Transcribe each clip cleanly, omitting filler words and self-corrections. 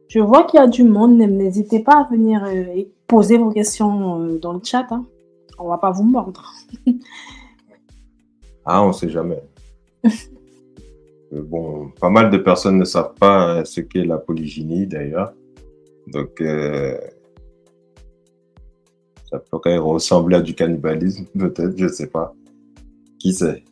Je vois qu'il y a du monde. N'hésitez pas à venir et poser vos questions dans le chat, hein. On va pas vous mordre. Ah, on sait jamais. Bon, pas mal de personnes ne savent pas ce qu'est la polygynie d'ailleurs. Donc, ça pourrait ressembler à du cannibalisme, peut-être, je sais pas. Qui sait?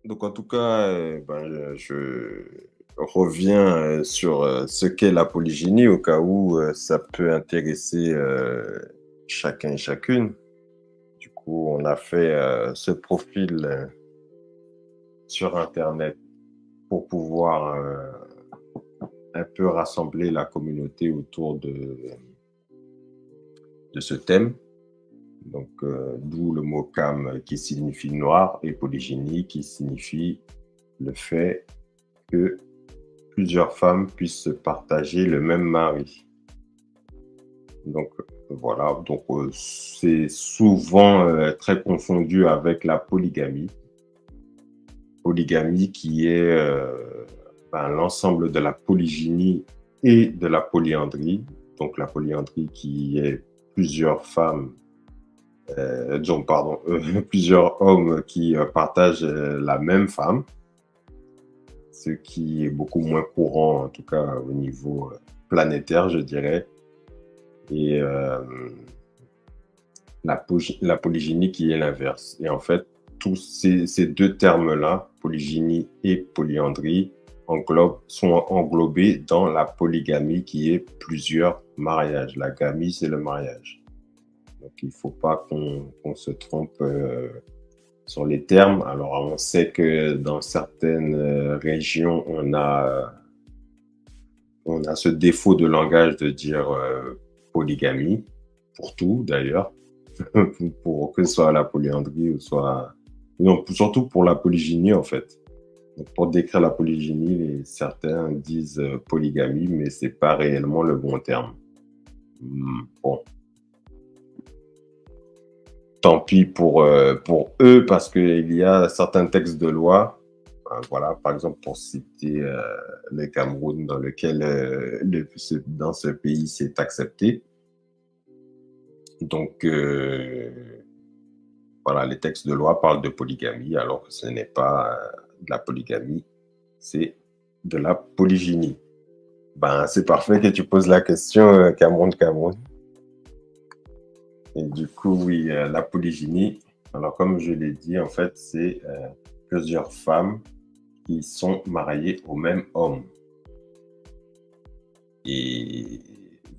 Donc, en tout cas, je reviens sur ce qu'est la polygynie au cas où ça peut intéresser chacun et chacune. Du coup, on a fait ce profil sur Internet pour pouvoir un peu rassembler la communauté autour de ce thème. Donc, d'où le mot cam qui signifie noir et polygynie qui signifie le fait que plusieurs femmes puissent se partager le même mari. Donc, voilà. Donc, c'est souvent très confondu avec la polygamie. Polygamie qui est l'ensemble de la polygynie et de la polyandrie. Donc, la polyandrie qui est plusieurs femmes plusieurs hommes qui partagent la même femme, ce qui est beaucoup moins courant, en tout cas au niveau planétaire, je dirais. Et la polygynie qui est l'inverse. Et en fait, tous ces deux termes-là, polygynie et polyandrie, sont englobés dans la polygamie qui est plusieurs mariages. La gamie, c'est le mariage. Donc, il ne faut pas qu'on se trompe sur les termes. Alors, on sait que dans certaines régions, on a ce défaut de langage de dire polygamie, pour tout d'ailleurs, pour que ce soit la polyandrie ou soit... Non, surtout pour la polygynie, en fait. Donc, pour décrire la polygynie, certains disent polygamie, mais ce n'est pas réellement le bon terme. Bon. Tant pis pour eux, parce qu'il y a certains textes de loi, voilà, par exemple, pour citer le Cameroun, dans lequel, dans ce pays, c'est accepté. Donc, voilà, les textes de loi parlent de polygamie, alors que ce n'est pas de la polygamie, c'est de la polygynie. Ben, c'est parfait que tu poses la question, Cameroun. Et du coup, oui, la polygynie, alors comme je l'ai dit, en fait, c'est plusieurs femmes qui sont mariées au même homme. Et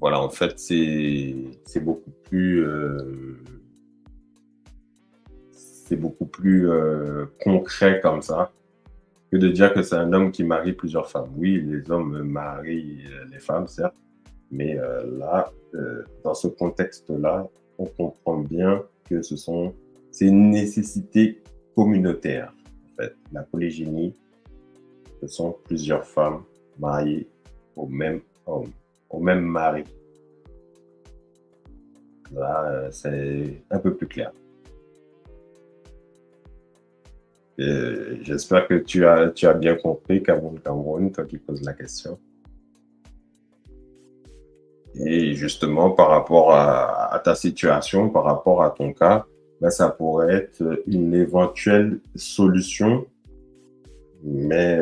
voilà, en fait, c'est beaucoup plus concret comme ça que de dire que c'est un homme qui marie plusieurs femmes. Oui, les hommes marient les femmes, certes, mais là, dans ce contexte-là, on comprend bien que c'est une nécessité communautaire, en fait. La polygynie, ce sont plusieurs femmes mariées au même homme, au même mari. Là, c'est un peu plus clair. J'espère que tu as bien compris, Cameroun, toi qui poses la question. Et justement, par rapport à ta situation, par rapport à ton cas, ben, ça pourrait être une éventuelle solution. Mais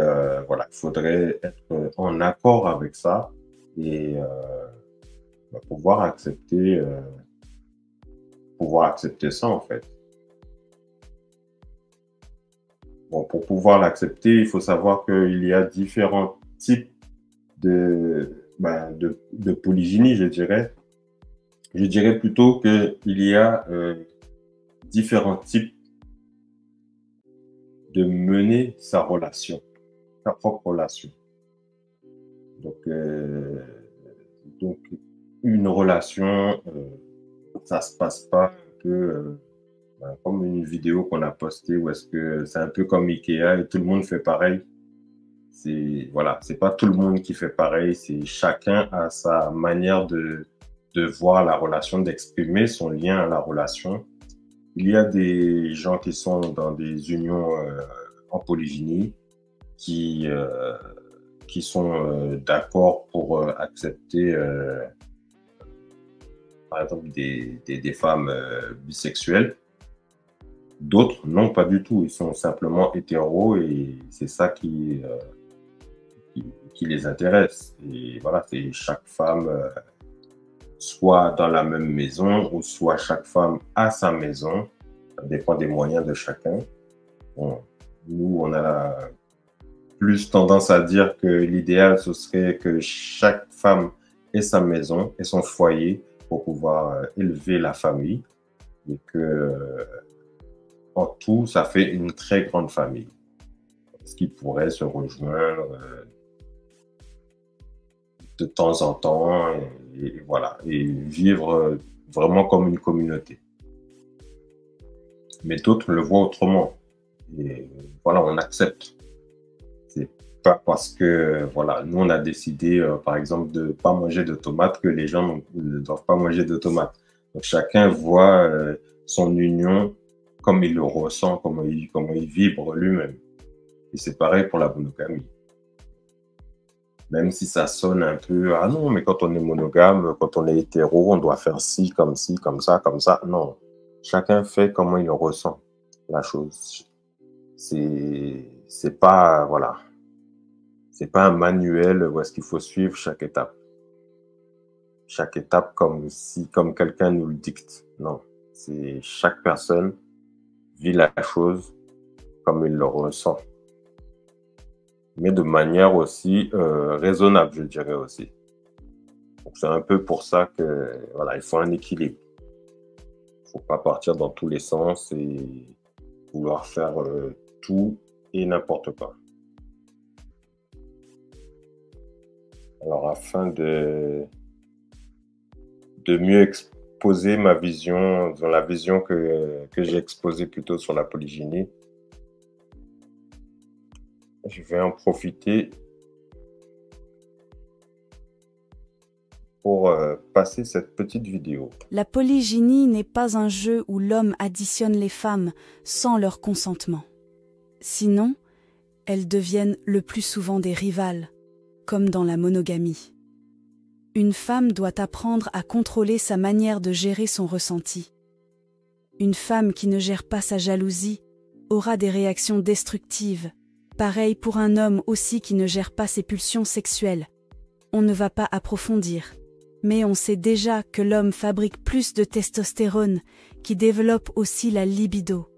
voilà, il faudrait être en accord avec ça et pouvoir accepter ça, en fait. Bon, pour pouvoir l'accepter, il faut savoir qu'il y a différents types de polygynie, je dirais. Je dirais plutôt qu'il y a différents types de mener sa relation, sa propre relation. Donc une relation, ça se passe pas que Comme une vidéo qu'on a postée où est-ce que c'est un peu comme Ikea et tout le monde fait pareil. Voilà, c'est pas tout le monde qui fait pareil, c'est chacun a sa manière de voir la relation, d'exprimer son lien à la relation. Il y a des gens qui sont dans des unions en polygynie qui, euh, qui sont d'accord pour accepter, par exemple, des femmes bisexuelles. D'autres, non, pas du tout. Ils sont simplement hétéros et c'est ça qui les intéresse. Et voilà, c'est chaque femme, soit dans la même maison ou soit chaque femme a sa maison. Ça dépend des moyens de chacun. Bon, nous, on a plus tendance à dire que l'idéal, ce serait que chaque femme ait sa maison et son foyer pour pouvoir élever la famille et que, en tout, ça fait une très grande famille. Ce qui pourrait se rejoindre de temps en temps et voilà, et vivre vraiment comme une communauté. Mais d'autres le voient autrement. Et voilà, on accepte. C'est pas parce que, voilà, nous, on a décidé, par exemple, de pas manger de tomates que les gens ne doivent pas manger de tomates. Donc, chacun voit son union comme il le ressent, comment il vibre lui-même. Et c'est pareil pour la monogamie. Même si ça sonne un peu, ah non, mais quand on est monogame, quand on est hétéro, on doit faire ci, comme ça, comme ça. Non. Chacun fait comment il ressent la chose. C'est pas, voilà. C'est pas un manuel où est-ce qu'il faut suivre chaque étape. Chaque étape comme quelqu'un nous le dicte. Non. C'est chaque personne vit la chose comme il le ressent. Mais de manière aussi raisonnable, je dirais aussi. Donc c'est un peu pour ça que voilà, il faut un équilibre. Il ne faut pas partir dans tous les sens et vouloir faire tout et n'importe quoi. Alors afin de mieux exposer ma vision, dans la vision que j'ai exposée plutôt sur la polygynie, je vais en profiter pour passer cette petite vidéo. La polygynie n'est pas un jeu où l'homme additionne les femmes sans leur consentement. Sinon, elles deviennent le plus souvent des rivales, comme dans la monogamie. Une femme doit apprendre à contrôler sa manière de gérer son ressenti. Une femme qui ne gère pas sa jalousie aura des réactions destructives. Pareil pour un homme aussi qui ne gère pas ses pulsions sexuelles. On ne va pas approfondir. Mais on sait déjà que l'homme fabrique plus de testostérone, qui développe aussi la libido.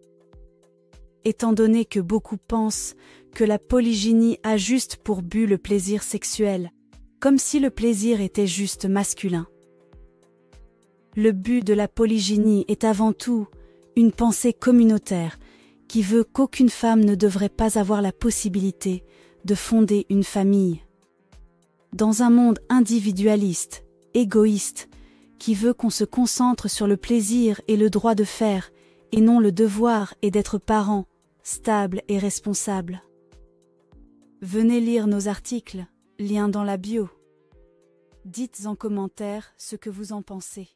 Étant donné que beaucoup pensent que la polygynie a juste pour but le plaisir sexuel, comme si le plaisir était juste masculin. Le but de la polygynie est avant tout une pensée communautaire qui veut qu'aucune femme ne devrait pas avoir la possibilité de fonder une famille. Dans un monde individualiste, égoïste, qui veut qu'on se concentre sur le plaisir et le droit de faire, et non le devoir et d'être parent, stable et responsable. Venez lire nos articles, lien dans la bio. Dites en commentaire ce que vous en pensez.